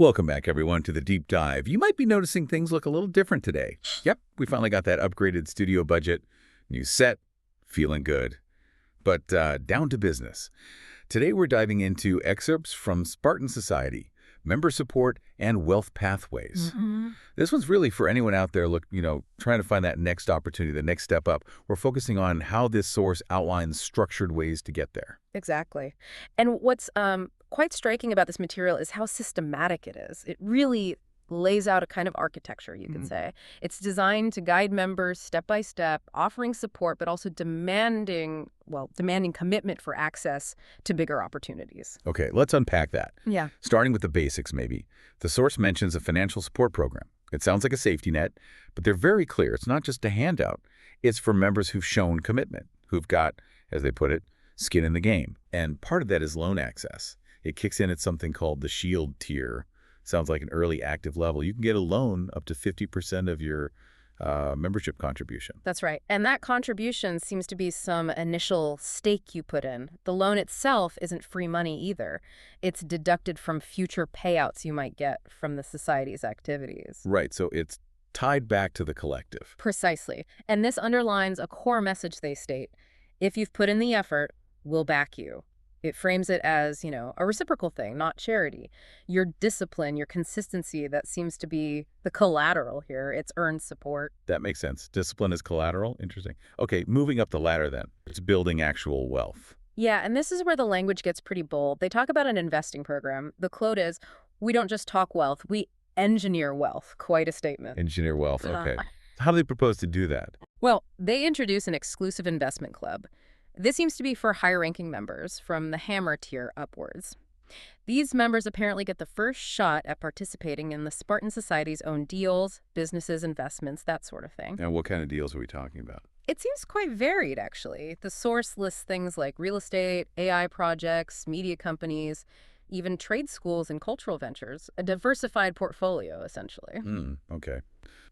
Welcome back, everyone, to the Deep Dive. You might be noticing things look a little different today. Yep, we finally got that upgraded studio budget, new set, feeling good. But down to business. Today we're diving into excerpts from Spartan Society, member support, and wealth pathways. This one's really for anyone out there trying to find that next opportunity, the next step up. We're focusing on how this source outlines structured ways to get there. Exactly. And what's quite striking about this material is how systematic it is. It really lays out a kind of architecture, you could say. It's designed to guide members step by step, offering support, but also demanding commitment for access to bigger opportunities. Okay, let's unpack that. Yeah. Starting with the basics, maybe. The source mentions a financial support program. It sounds like a safety net, but they're very clear. It's not just a handout. It's for members who've shown commitment, who've got, as they put it, skin in the game. And part of that is loan access. It kicks in at something called the Shield tier. Sounds like an early active level. You can get a loan up to 50% of your membership contribution. That's right. And that contribution seems to be some initial stake you put in. The loan itself isn't free money either. It's deducted from future payouts you might get from the society's activities. Right. So it's tied back to the collective. Precisely. And this underlines a core message they state. If you've put in the effort, we'll back you. It frames it as, a reciprocal thing, not charity. Your discipline, your consistency, that seems to be the collateral here. It's earned support. That makes sense. Discipline is collateral. Interesting. Okay, moving up the ladder then. It's building actual wealth. Yeah, and this is where the language gets pretty bold. They talk about an investing program. The quote is, we don't just talk wealth, we engineer wealth. Quite a statement. Engineer wealth, okay. How do they propose to do that? Well, they introduce an exclusive investment club. This seems to be for higher-ranking members, from the hammer tier upwards. These members apparently get the first shot at participating in the Spartan Society's own deals, businesses, investments, that sort of thing. And what kind of deals are we talking about? It seems quite varied, actually. The source lists things like real estate, AI projects, media companies, even trade schools and cultural ventures, a diversified portfolio, essentially. Okay.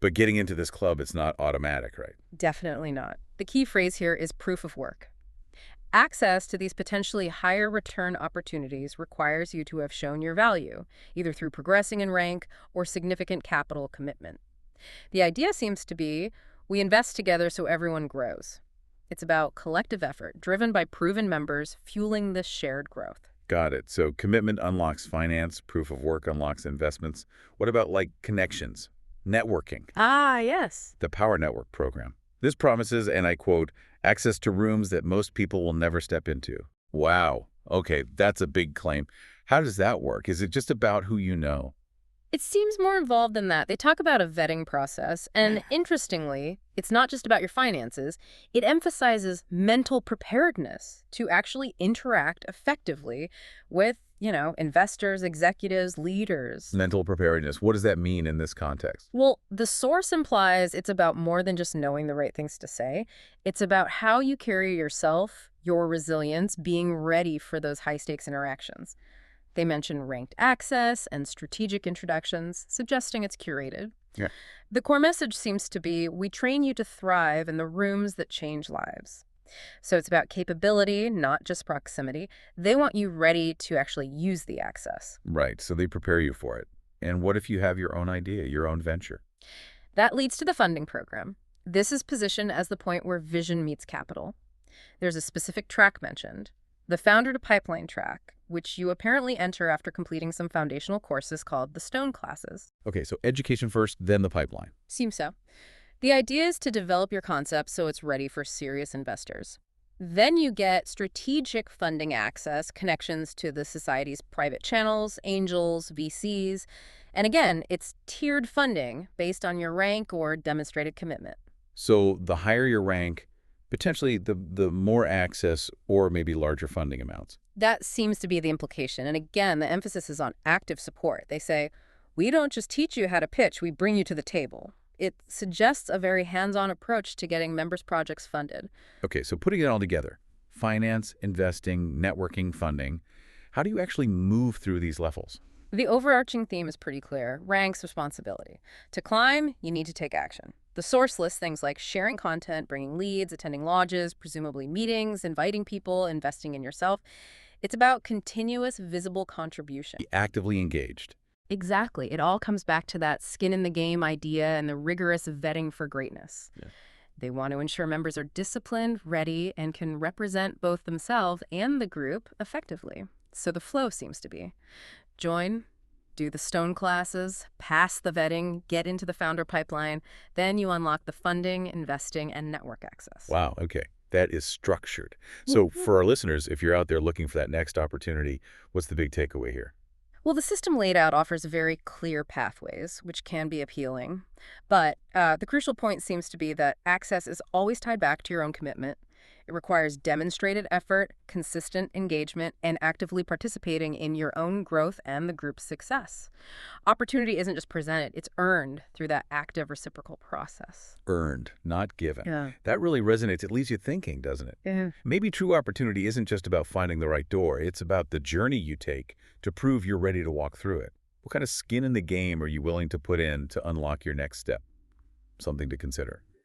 But getting into this club, it's not automatic, right? Definitely not. The key phrase here is proof of work. Access to these potentially higher return opportunities requires you to have shown your value, either through progressing in rank or significant capital commitment. The idea seems to be we invest together so everyone grows. It's about collective effort, driven by proven members, fueling this shared growth. Got it. So commitment unlocks finance, proof of work unlocks investments. What about connections, networking? Ah, yes. The Power Network program. This promises, and I quote, access to rooms that most people will never step into. Wow. Okay, that's a big claim. How does that work? Is it just about who you know? It seems more involved than that. They talk about a vetting process, and interestingly, it's not just about your finances. It emphasizes mental preparedness to actually interact effectively with, investors, executives, leaders. Mental preparedness. What does that mean in this context? Well, the source implies it's about more than just knowing the right things to say. It's about how you carry yourself, your resilience, being ready for those high-stakes interactions. They mention ranked access and strategic introductions, suggesting it's curated. Yeah. The core message seems to be, we train you to thrive in the rooms that change lives. So it's about capability, not just proximity. They want you ready to actually use the access. Right, so they prepare you for it. And what if you have your own idea, your own venture? That leads to the funding program. This is positioned as the point where vision meets capital. There's a specific track mentioned, the Founder to Pipeline track, which you apparently enter after completing some foundational courses called the Stone classes. Okay, so education first, then the pipeline. Seems so. The idea is to develop your concept so it's ready for serious investors. Then you get strategic funding access, connections to the society's private channels, angels, VCs, and again, it's tiered funding based on your rank or demonstrated commitment. So the higher your rank, potentially the more access or maybe larger funding amounts. That seems to be the implication. And again, the emphasis is on active support. They say, we don't just teach you how to pitch, we bring you to the table. It suggests a very hands-on approach to getting members' projects funded. Okay, so putting it all together, finance, investing, networking, funding, how do you actually move through these levels? The overarching theme is pretty clear. Ranks, responsibility. To climb, you need to take action. The source lists things like sharing content, bringing leads, attending lodges, presumably meetings, inviting people, investing in yourself. It's about continuous, visible contribution. Be actively engaged. Exactly. It all comes back to that skin in the game idea and the rigorous vetting for greatness. Yeah. They want to ensure members are disciplined, ready, and can represent both themselves and the group effectively. So the flow seems to be join, do the stone classes, pass the vetting, get into the founder pipeline, then you unlock the funding, investing, and network access. Wow, okay. That is structured. So for our listeners, if you're out there looking for that next opportunity, what's the big takeaway here? Well, the system laid out offers very clear pathways, which can be appealing. But the crucial point seems to be that access is always tied back to your own commitment. It requires demonstrated effort, consistent engagement, and actively participating in your own growth and the group's success. Opportunity isn't just presented, it's earned through that active reciprocal process. Earned, not given. Yeah. That really resonates. It leaves you thinking, doesn't it? Yeah. Maybe true opportunity isn't just about finding the right door. It's about the journey you take to prove you're ready to walk through it. What kind of skin in the game are you willing to put in to unlock your next step? Something to consider.